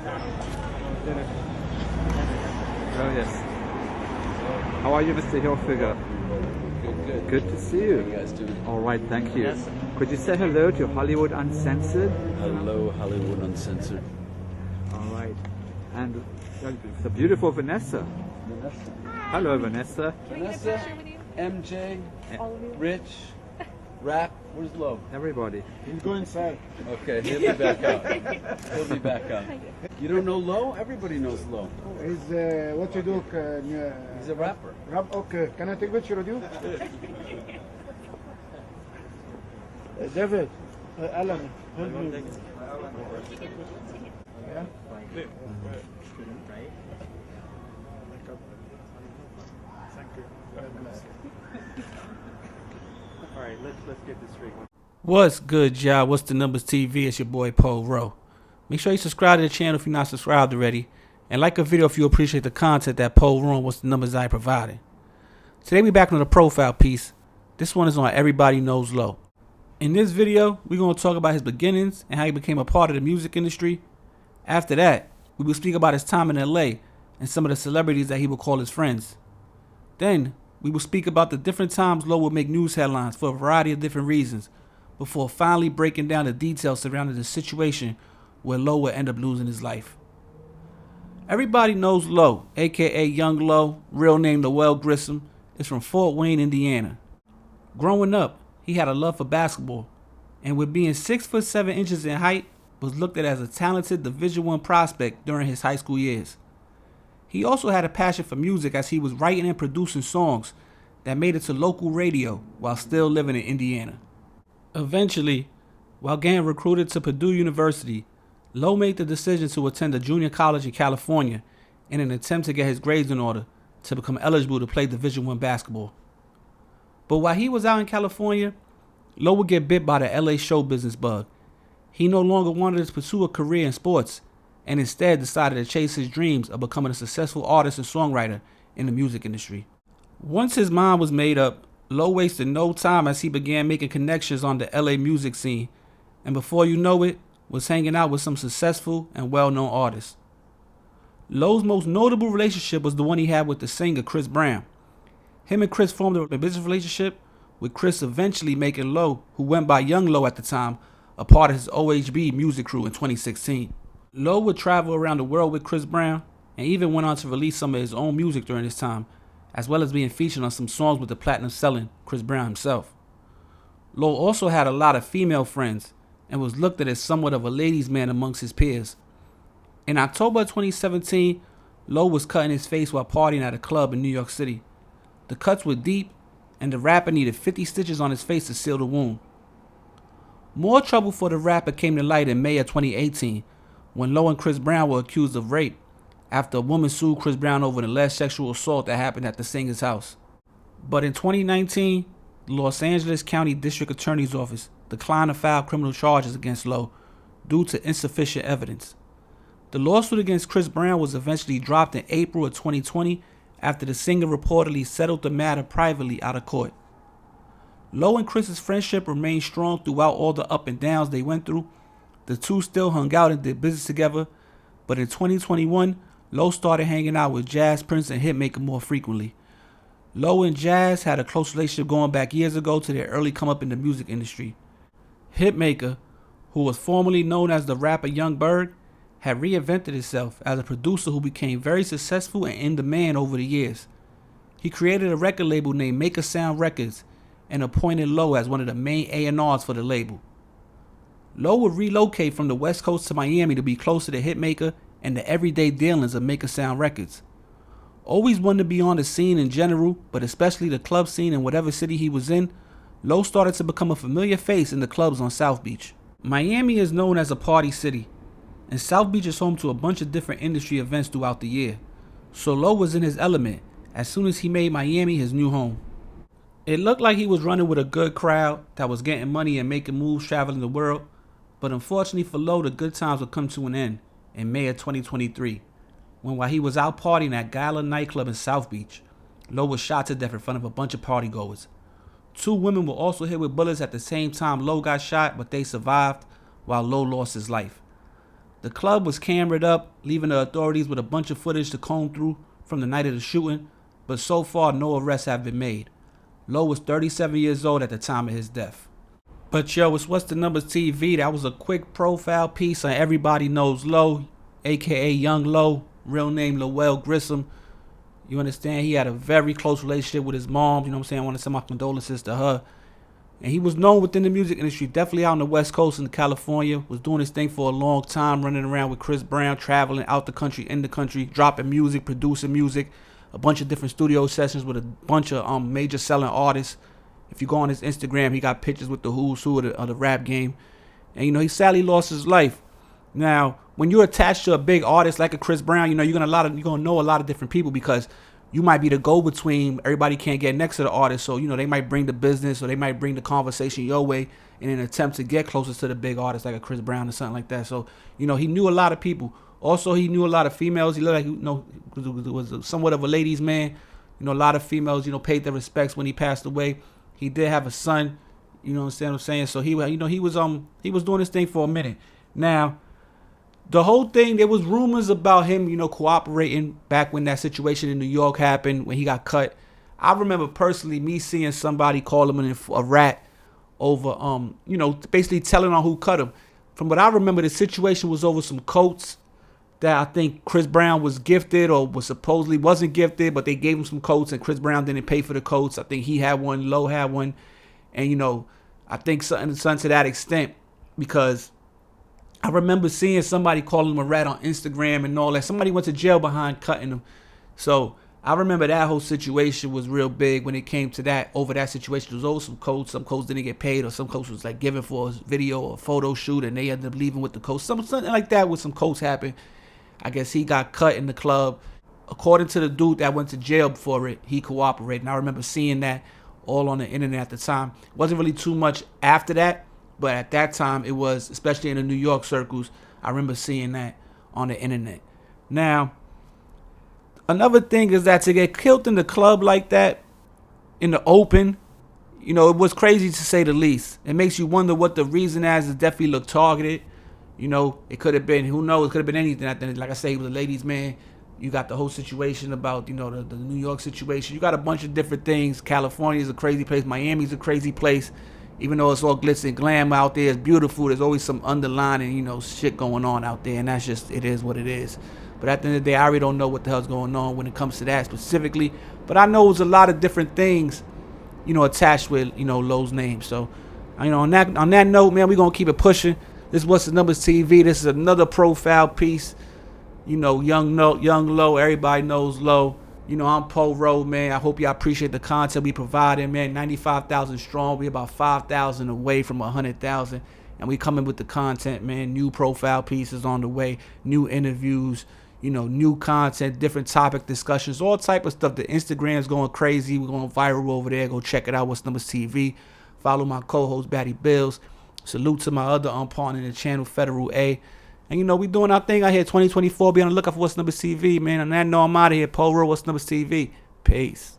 Oh yes. How are you, Mr. Hilfiger? Good. Good to see you. How you guys doing? All right, thank you. Could you say hello to Hollywood Uncensored? Hello, Hollywood Uncensored. All right. And the beautiful Vanessa. Hello, Vanessa. Vanessa, MJ, Rich, Rap. Where's Lo? Everybody. He's going inside. Okay, he'll be back out. He'll be back out. You don't know Lo? Everybody knows Lo. He's what you do? He's a rapper. Rap. Okay. Can I take a picture with you? David, Alan, help me. Yeah. All right, let's get this straight. What's good, y'all? What's the numbers TV? It's your boy Paul Rowe. Make sure you subscribe to the channel if you're not subscribed already, and like a video if you appreciate the content that Paul Rowe and What's the Numbers I provided. Today we back on a profile piece. This one is on Everybody Knows Lo. In this video, we're going to talk about his beginnings and how he became a part of the music industry. After that, we will speak about his time in LA and some of the celebrities that he would call his friends. Then, we will speak about the different times Lo would make news headlines for a variety of different reasons, before finally breaking down the details surrounding the situation where Lo would end up losing his life. Everybody Knows Lo, aka Young Lo, real name Noel Grissom, is from Fort Wayne, Indiana. Growing up, he had a love for basketball, and with being 6'7" in height, was looked at as a talented Division I prospect during his high school years. He also had a passion for music as he was writing and producing songs that made it to local radio while still living in Indiana. Eventually, while getting recruited to Purdue University, Lo made the decision to attend a junior college in California in an attempt to get his grades in order to become eligible to play Division I basketball. But while he was out in California, Lo would get bit by the LA show business bug. He no longer wanted to pursue a career in sports and instead decided to chase his dreams of becoming a successful artist and songwriter in the music industry. Once his mind was made up, Lo wasted no time as he began making connections on the LA music scene, and before you know it, was hanging out with some successful and well-known artists. Lo's most notable relationship was the one he had with the singer Chris Brown. Him and Chris formed a business relationship, with Chris eventually making Lo, who went by Young Lo at the time, a part of his OHB music crew in 2016. Lo would travel around the world with Chris Brown and even went on to release some of his own music during this time, as well as being featured on some songs with the platinum-selling Chris Brown himself. Lo also had a lot of female friends and was looked at as somewhat of a ladies' man amongst his peers. In October 2017, Lo was cutting his face while partying at a club in New York City. The cuts were deep, and the rapper needed 50 stitches on his face to seal the wound. More trouble for the rapper came to light in May of 2018, when Lo and Chris Brown were accused of rape after a woman sued Chris Brown over an alleged sexual assault that happened at the singer's house. But in 2019, the Los Angeles County District Attorney's Office declined to file criminal charges against Lo due to insufficient evidence. The lawsuit against Chris Brown was eventually dropped in April of 2020 after the singer reportedly settled the matter privately out of court. Lo and Chris's friendship remained strong throughout all the up and downs they went through. The two still hung out and did business together, but in 2021, Lo started hanging out with Jazz Prince and Hitmaker more frequently. Lo and Jazz had a close relationship going back years ago to their early come up in the music industry. Hitmaker, who was formerly known as the rapper Young Berg, had reinvented himself as a producer who became very successful and in demand over the years. He created a record label named Maker Sound Records and appointed Lo as one of the main A&Rs for the label. Lo would relocate from the West Coast to Miami to be closer to Hitmaker and the everyday dealings of Maker Sound Records. Always wanted to be on the scene in general, but especially the club scene in whatever city he was in, Lo started to become a familiar face in the clubs on South Beach. Miami is known as a party city, and South Beach is home to a bunch of different industry events throughout the year, so Lo was in his element as soon as he made Miami his new home. It looked like he was running with a good crowd that was getting money and making moves traveling the world, but unfortunately for Lo, the good times would come to an end in May of 2023, when while he was out partying at Gala Nightclub in South Beach, Lo was shot to death in front of a bunch of partygoers. 2 women were also hit with bullets at the same time Lo got shot, but they survived while Lo lost his life. The club was cameraed up, leaving the authorities with a bunch of footage to comb through from the night of the shooting, but so far no arrests have been made. Low was 37 years old at the time of his death. But yo, it's What's the Numbers TV. That was a quick profile piece on Everybody Knows Lo, aka Young Lo, real name Lowell Grissom. You understand? He had a very close relationship with his mom. You know what I'm saying? I want to send my condolences to her. And he was known within the music industry, definitely out on the West Coast in California. Was doing his thing for a long time, running around with Chris Brown, traveling out the country, in the country, dropping music, producing music, a bunch of different studio sessions with a bunch of major selling artists. If you go on his Instagram, he got pictures with the who's who of the rap game. And, you know, he sadly lost his life. Now, when you're attached to a big artist like a Chris Brown, you know, you're gonna know a lot of different people because you might be the go-between. Everybody can't get next to the artist, so, you know, they might bring the business or they might bring the conversation your way in an attempt to get closer to the big artist like a Chris Brown or something like that. So, you know, he knew a lot of people. Also, he knew a lot of females. He looked like, you know, was somewhat of a ladies' man. You know, a lot of females, you know, paid their respects when he passed away. He did have a son. You know what I'm saying? So he, you know, he was doing his thing for a minute. Now, the whole thing, there was rumors about him, you know, cooperating back when that situation in New York happened, when he got cut. I remember personally me seeing somebody call him a rat over, you know, basically telling on who cut him. From what I remember, the situation was over some coats that I think Chris Brown was gifted or was supposedly wasn't gifted, but they gave him some coats and Chris Brown didn't pay for the coats. I think he had one, Low had one. And, you know, I think something to that extent, because I remember seeing somebody calling him a rat on Instagram and all that. Somebody went to jail behind cutting him. So I remember that whole situation was real big when it came to that, over that situation. It was over some coats. Some coats didn't get paid, or some coats was like given for a video or a photo shoot and they ended up leaving with the coats. Something like that with some coats happened. I guess he got cut in the club. According to the dude that went to jail for it, he cooperated. And I remember seeing that all on the internet at the time. Wasn't really too much after that. But at that time, it was, especially in the New York circles, I remember seeing that on the internet. Now, another thing is that to get killed in the club like that, in the open, you know, it was crazy to say the least. It makes you wonder what the reason is. It definitely looked targeted. You know, it could have been, who knows, it could have been anything. Like I say, he was a ladies' man. You got the whole situation about, you know, the New York situation. You got a bunch of different things. California is a crazy place. Miami's a crazy place. Even though it's all glitz and glam out there, it's beautiful, there's always some underlying, you know, shit going on out there. And that's just, it is what it is. But at the end of the day, I really don't know what the hell's going on when it comes to that specifically. But I know it's a lot of different things, you know, attached with, you know, Lowe's name. So, you know, on that note, man, we're going to keep it pushing. This is What's the Numbers TV. This is another profile piece. You know, young Lo, everybody knows Lo. You know, I'm Poe Rowe, man. I hope y'all appreciate the content we providing, man. 95,000 strong. We about 5,000 away from 100,000. And we coming with the content, man. New profile pieces on the way. New interviews. You know, new content, different topic discussions, all type of stuff. The Instagram's going crazy. We're going viral over there. Go check it out. What's Numbers TV. Follow my co-host, Batty Bills. Salute to my other partner in the channel, Federal A. And, you know, we doing our thing out here, 2024. Be on the lookout for What's Numbers TV, man. On that note, I'm out of here. Poe Rowe, What's Numbers TV. Peace.